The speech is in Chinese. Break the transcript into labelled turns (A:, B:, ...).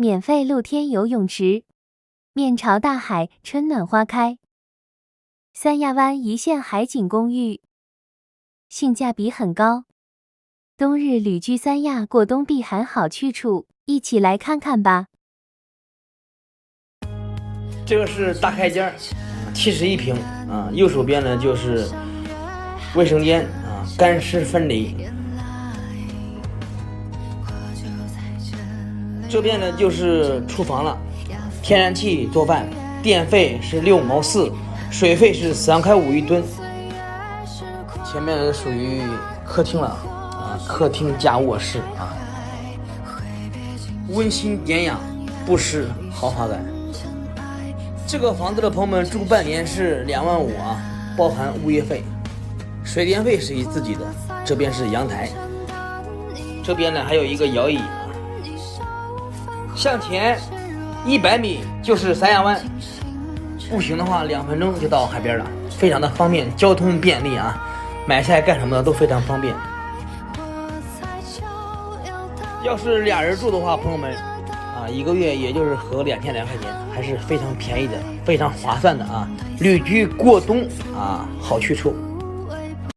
A: 免费露天游泳池，面朝大海，春暖花开。三亚湾一线海景公寓，性价比很高。冬日旅居三亚，过冬避寒好去处，一起来看看吧。
B: 这个是大开间，71平啊，右手边呢就是卫生间啊，干湿分离。这边呢就是厨房了，天然气做饭，电费是6毛4，水费是3块5一吨。前面属于客厅了啊，客厅加卧室啊，温馨典雅，不失豪华感。这个房子的朋友们住半年是2万5啊，包含物业费，水电费是自己的。这边是阳台，这边呢还有一个摇椅啊。向前100米就是三亚湾，步行的话2分钟就到海边了，非常的方便，交通便利啊，买菜干什么的都非常方便。要是俩人住的话，朋友们啊，1个月也就是合2200块钱，还是非常便宜的，非常划算的啊！旅居过冬啊，好去处。